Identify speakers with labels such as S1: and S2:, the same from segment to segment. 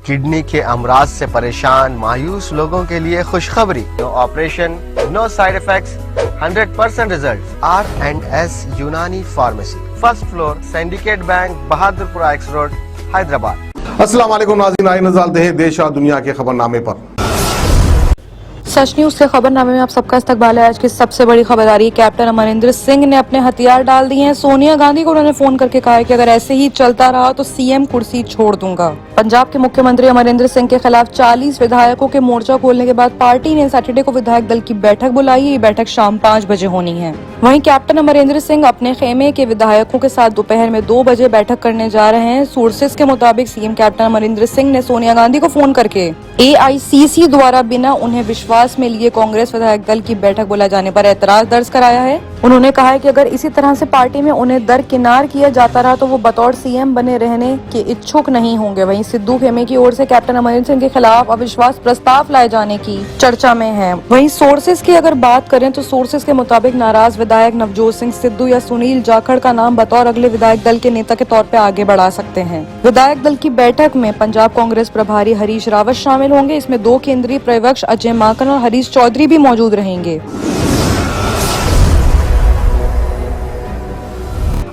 S1: Kidney के अमराज से परेशान मायूस लोगों के लिए खुशखबरी। No operation, no side effects, 100% result. R&S Unani pharmacy, first floor, Syndicate Bank, Bahadurpura X road, Hyderabad.
S2: अस्सलाम वालेकुम नाज़रीन, आइए नज़र डालते हैं देश और दुनिया के खबरनामे पर।
S3: सच न्यूज के खबरनामे में आप सबका इस्तकबाल है। आज की सबसे बड़ी खबर आ रही है, कैप्टन अमरिंदर सिंह ने अपने हथियार डाल दिए हैं। सोनिया गांधी को उन्होंने फोन करके कहा है कि अगर ऐसे ही चलता रहा तो सीएम कुर्सी छोड़ दूंगा। पंजाब के मुख्यमंत्री अमरिंदर सिंह के खिलाफ 40 विधायकों के मोर्चा खोलने के बाद पार्टी ने सैटरडे को विधायक दल की बैठक बुलाई। ये बैठक शाम 5 बजे होनी है। वहीं कैप्टन अमरिंदर सिंह अपने खेमे के विधायकों के साथ दोपहर में 2 बजे बैठक करने जा रहे हैं। सोर्सेस के मुताबिक सीएम कैप्टन अमरिंदर सिंह ने सोनिया गांधी को फोन करके AICC द्वारा बिना उन्हें विश्वास में लिए कांग्रेस विधायक दल की बैठक बुलाए जाने पर ऐतराज दर्ज कराया है। उन्होंने कहा है कि अगर इसी तरह से पार्टी में उन्हें दरकिनार किया जाता रहा तो वो बतौर सीएम बने रहने के इच्छुक नहीं होंगे। वहीं सिद्धू खेमे की ओर से कैप्टन अमरिंदर सिंह के खिलाफ अविश्वास प्रस्ताव लाए जाने की चर्चा में है। वहीं सोर्सेस की अगर बात करें तो सोर्सेस के मुताबिक नाराज विधायक नवजोत सिंह सिद्धू या सुनील जाखड़ का नाम बतौर अगले विधायक दल के नेता के तौर पर आगे बढ़ा सकते हैं। विधायक दल की बैठक में पंजाब कांग्रेस प्रभारी हरीश रावत शामिल होंगे। इसमें 2 केंद्रीय पर्यवेक्षक अजय माकन और हरीश चौधरी भी मौजूद रहेंगे।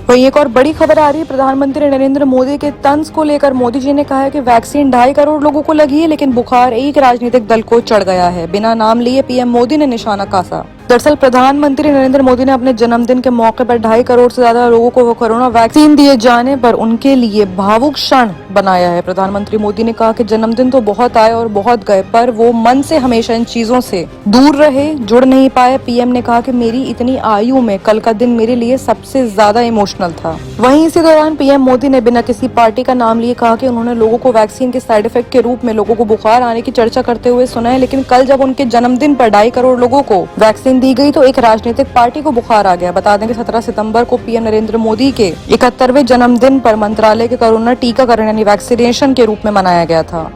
S3: वहीं एक और बड़ी खबर आ रही है, प्रधानमंत्री नरेंद्र मोदी के तंज को लेकर मोदी जी ने कहा है कि वैक्सीन 2.5 करोड़ लोगों को लगी है, लेकिन बुखार एक राजनीतिक दल को चढ़ गया है। बिना नाम लिए पीएम मोदी ने निशाना कसा। दरअसल प्रधानमंत्री नरेंद्र मोदी ने अपने जन्मदिन के मौके पर 2.5 करोड़ से ज्यादा लोगों को कोरोना वैक्सीन दिए जाने पर उनके लिए भावुक क्षण बनाया है। प्रधानमंत्री मोदी ने कहा कि जन्मदिन तो बहुत आए और बहुत गए, पर वो मन से हमेशा इन चीजों से दूर रहे, जुड़ नहीं पाए। पीएम ने कहा कि मेरी इतनी आयु में कल का दिन मेरे लिए सबसे ज्यादा इमोशनल था। वहीं इसी दौरान पीएम मोदी ने बिना किसी पार्टी का नाम लिए कहा कि उन्होंने लोगों को वैक्सीन के साइड इफेक्ट के रूप में लोगों को बुखार आने की चर्चा करते हुए सुना है, लेकिन कल जब उनके जन्मदिन पर 2.5 करोड़ लोगों को वैक्सीन दी गई तो एक राजनीतिक पार्टी को बुखार आ गया। बता दें कि 17 सितंबर को पीएम नरेंद्र मोदी के 71वें जन्मदिन पर मंत्रालय के कोरोना टीकाकरण यानी वैक्सीनेशन के रूप में मनाया गया था।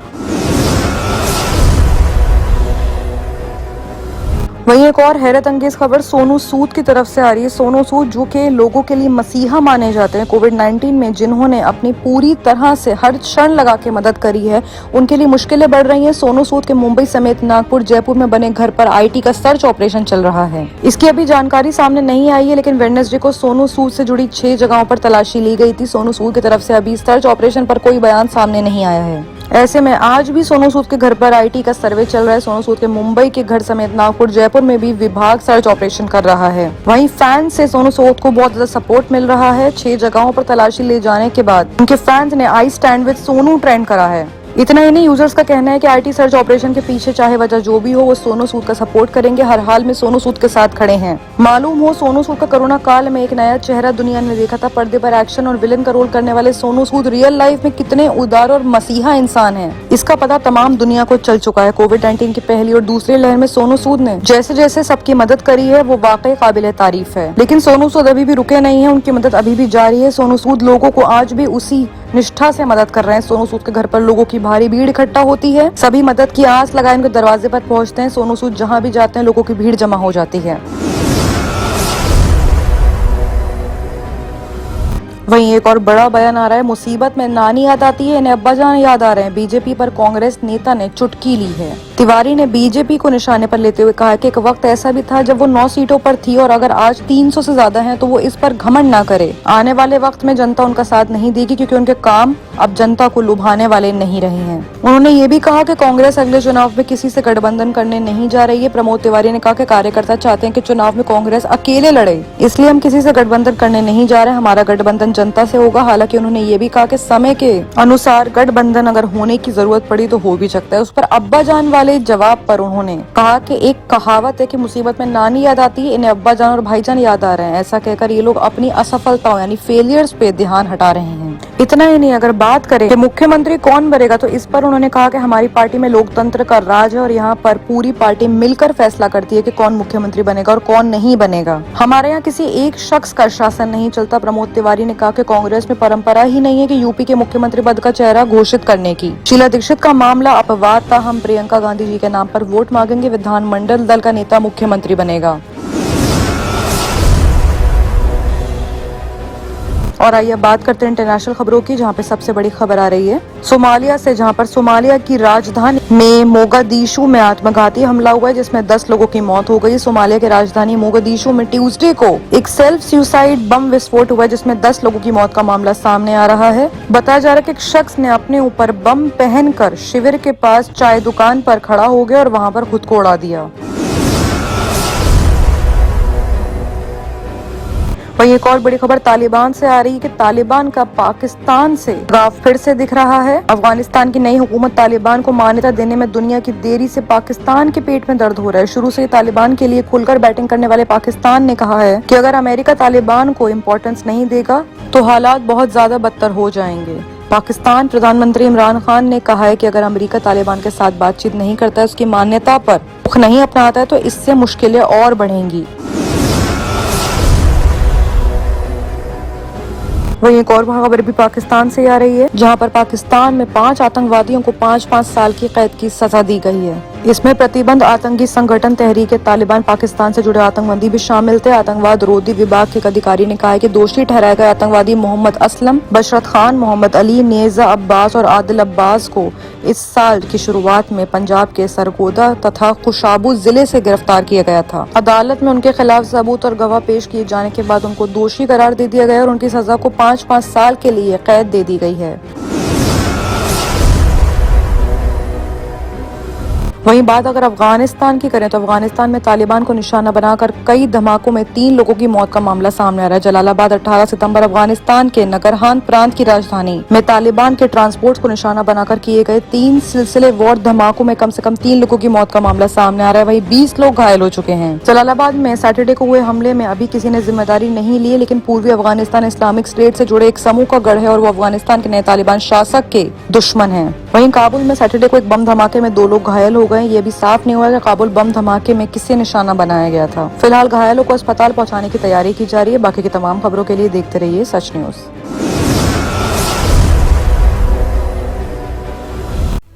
S3: वहीं एक और हैरत अंगेज खबर सोनू सूद की तरफ से आ रही है। सोनू सूद जो के लोगों के लिए मसीहा माने जाते हैं, कोविड-19 में जिन्होंने अपनी पूरी तरह से हर क्षण लगा के मदद करी है, उनके लिए मुश्किलें बढ़ रही हैं। सोनू सूद के मुंबई समेत नागपुर, जयपुर में बने घर पर IT का सर्च ऑपरेशन चल रहा है। इसकी अभी जानकारी सामने नहीं आई है, लेकिन वेडनेसडे को सोनू सूद से जुड़ी 6 जगहों पर तलाशी ली गई थी। सोनू सूद की तरफ से अभी सर्च ऑपरेशन पर कोई बयान सामने नहीं आया है। ऐसे में आज भी सोनू सूद के घर पर IT का सर्वे चल रहा है। सोनू सूद के मुंबई के घर समेत नागपुर, जयपुर में भी विभाग सर्च ऑपरेशन कर रहा है। वहीं फैंस से सोनू सूद को बहुत ज्यादा सपोर्ट मिल रहा है। 6 जगहों पर तलाशी ले जाने के बाद उनके फैंस ने I stand with Sonu trend करा है। इतना ही नहीं, यूजर्स का कहना है कि IT सर्च ऑपरेशन के पीछे चाहे वजह जो भी हो, वो सोनू सूद का सपोर्ट करेंगे, हर हाल में सोनू सूद के साथ खड़े हैं। मालूम हो, सोनू सूद का कोरोना काल में एक नया चेहरा दुनिया ने देखा था। पर्दे पर एक्शन और विलन का रोल करने वाले सोनू सूद रियल लाइफ में कितने उदार और मसीहा इंसान हैं, इसका पता तमाम दुनिया को चल चुका है। कोविड-19 की पहली और दूसरी लहर में सोनू सूद ने जैसे जैसे सबकी मदद करी है, वो वाकई काबिल तारीफ है। लेकिन सोनू सूद अभी भी रुके नहीं है, उनकी मदद अभी भी जारी है। सोनू सूद लोगों को आज भी उसी निष्ठा से मदद कर रहे हैं। सोनू सूद के घर पर लोगों की भारी भीड़ इकट्ठा होती है, सभी मदद की आस लगाए उनके दरवाजे पर पहुंचते हैं। सोनू सूद जहां भी जाते हैं लोगों की भीड़ जमा हो जाती है। वहीं एक और बड़ा बयान आ रहा है, मुसीबत में नानी याद आती है, इन्हें अब्बाजान याद आ रहे हैं। बीजेपी पर कांग्रेस नेता ने चुटकी ली है। तिवारी ने बीजेपी को निशाने पर लेते हुए कहा कि एक वक्त ऐसा भी था जब वो 9 सीटों पर थी और अगर आज 300 से ज्यादा हैं तो वो इस पर घमंड ना करे। आने वाले वक्त में जनता उनका साथ नहीं देगी, क्योंकि उनके काम अब जनता को लुभाने वाले नहीं रहे हैं। उन्होंने ये भी कहा कि कांग्रेस अगले चुनाव में किसी से गठबंधन करने नहीं जा रही है। प्रमोद तिवारी ने कहा कि कार्यकर्ता चाहते हैं कि चुनाव में कांग्रेस अकेले लड़े, इसलिए हम किसी से गठबंधन करने नहीं जा रहे, हमारा गठबंधन जनता से होगा। हालांकि उन्होंने ये भी कहा कि समय के अनुसार गठबंधन अगर होने की जरूरत पड़ी तो हो भी सकता है। उस पर अब्बाजान वाले जवाब पर उन्होंने कहा कि एक कहावत है कि मुसीबत में नानी याद आती है, इन्हें अब्बाजान और भाईजान याद आ रहे हैं। ऐसा कहकर ये लोग अपनी असफलताओं यानी फेलियर्स पे ध्यान हटा रहे हैं। इतना ही नहीं, अगर बात करें कि मुख्यमंत्री कौन बनेगा तो इस पर उन्होंने कहा कि हमारी पार्टी में लोकतंत्र का राज है और यहाँ पर पूरी पार्टी मिलकर फैसला करती है कि कौन मुख्यमंत्री बनेगा और कौन नहीं बनेगा। हमारे यहाँ किसी एक शख्स का शासन नहीं चलता। प्रमोद तिवारी ने कहा कि कांग्रेस में परंपरा ही नहीं है कि यूपी के मुख्यमंत्री पद का चेहरा घोषित करने की। शीला दीक्षित का मामला अपवाद था। हम प्रियंका गांधी जी के नाम पर वोट मांगेंगे, विधानमंडल दल का नेता मुख्यमंत्री बनेगा। और आइए बात करते हैं इंटरनेशनल खबरों की, जहां पे सबसे बड़ी खबर आ रही है सोमालिया से, जहां पर सोमालिया की राजधानी में मोगादिशु में आत्मघाती हमला हुआ है, जिसमें 10 लोगों की मौत हो गई। सोमालिया की राजधानी मोगादिशु में ट्यूसडे को एक सेल्फ सुसाइड बम विस्फोट हुआ, जिसमें 10 लोगों की मौत का मामला सामने आ रहा है। बताया जा रहा है कि एक शख्स ने अपने ऊपर बम पहनकर शिविर के पास चाय दुकान पर खड़ा हो गया और वहां पर खुद को उड़ा दिया। वहीं एक और बड़ी खबर तालिबान से आ रही है कि तालिबान का पाकिस्तान से लगाव फिर से दिख रहा है। अफगानिस्तान की नई हुकूमत तालिबान को मान्यता देने में दुनिया की देरी से पाकिस्तान के पेट में दर्द हो रहा है। शुरू से ही तालिबान के लिए खुलकर बैटिंग करने वाले पाकिस्तान ने कहा है कि अगर अमेरिका तालिबान को इम्पोर्टेंस नहीं देगा तो हालात बहुत ज्यादा बदतर हो जाएंगे। पाकिस्तान प्रधानमंत्री इमरान खान ने कहा है कि अगर अमेरिका तालिबान के साथ बातचीत नहीं करता है, उसकी मान्यता पर रुख नहीं अपनाता है, तो इससे मुश्किलें और बढ़ेंगी। वहीं एक और खबर भी पाकिस्तान से आ रही है, जहां पर पाकिस्तान में 5 आतंकवादियों को 5-5 साल की कैद की सजा दी गई है। इसमें प्रतिबंध आतंकी संगठन तहरीक तालिबान पाकिस्तान से जुड़े आतंकवादी भी शामिल थे। आतंकवाद रोधी विभाग के एक अधिकारी ने कहा है कि दोषी ठहराए गए आतंकवादी मोहम्मद असलम, बशरत खान, मोहम्मद अली, नेजा अब्बास और आदिल अब्बास को इस साल की शुरुआत में पंजाब के सरगोदा तथा खुशाबू जिले से गिरफ्तार किया गया था। अदालत में उनके खिलाफ सबूत और गवाह पेश किए जाने के बाद उनको दोषी करार दे दिया गया और उनकी सजा को 5-5 साल के लिए कैद दे दी गई है। वहीं बात अगर अफगानिस्तान की करें तो अफगानिस्तान में तालिबान को निशाना बनाकर कई धमाकों में 3 लोगों की मौत का मामला सामने आ रहा है। जलालाबाद 18 सितंबर अफगानिस्तान के नगरहान प्रांत की राजधानी में तालिबान के ट्रांसपोर्ट को निशाना बनाकर किए गए 3 सिलसिलेवार धमाकों में कम से कम 3 लोगों की मौत का मामला सामने आ रहा है। वहीं 20 लोग घायल हो चुके हैं। जलालाबाद में सैटरडे को हुए हमले में अभी किसी ने जिम्मेदारी नहीं ली है, लेकिन पूर्वी अफगानिस्तान इस्लामिक स्टेट से जुड़े एक समूह का गढ़ है और वो अफगानिस्तान के नए तालिबान शासक के दुश्मन है। वहीं काबुल में सैटरडे को एक बम धमाके में 2 लोग घायल हो गए। ये भी साफ नहीं हुआ कि काबुल बम धमाके में किससे निशाना बनाया गया था। फिलहाल घायलों को अस्पताल पहुंचाने की तैयारी की जा रही है। बाकी की तमाम खबरों के लिए देखते रहिए सच न्यूज।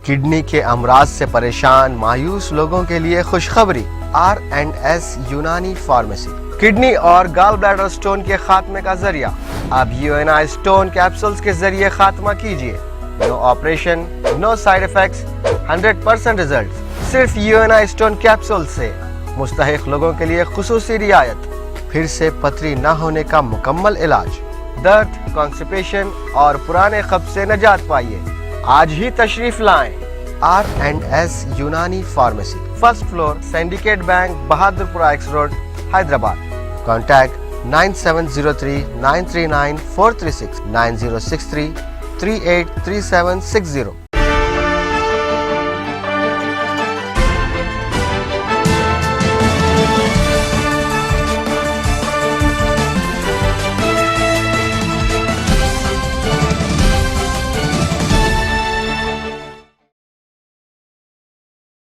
S1: किडनी के अमराज से परेशान मायूस लोगों के लिए खुशखबरी, R&S यूनानी फार्मेसी किडनी और गॉल ब्लैडर स्टोन के खात्मे का जरिया। अब UNI स्टोन कैप्सूल्स के जरिए खात्मा कीजिए। No operation, no side effects, 100% result. सिर्फ UNI स्टोन कैप्सूल से मुस्तहिक लोगों के लिए खुसूसी रियायत। फिर से पथरी न होने का मुकम्मल इलाज, दर्द, कॉन्स्टिपेशन और पुराने कब्ज से निजात पाइए। आज ही तशरीफ लाएं। R&S Unani pharmacy, first floor, Syndicate Bank, Bahadurpura X road, Hyderabad. Contact 9703 939 436 9063 383760।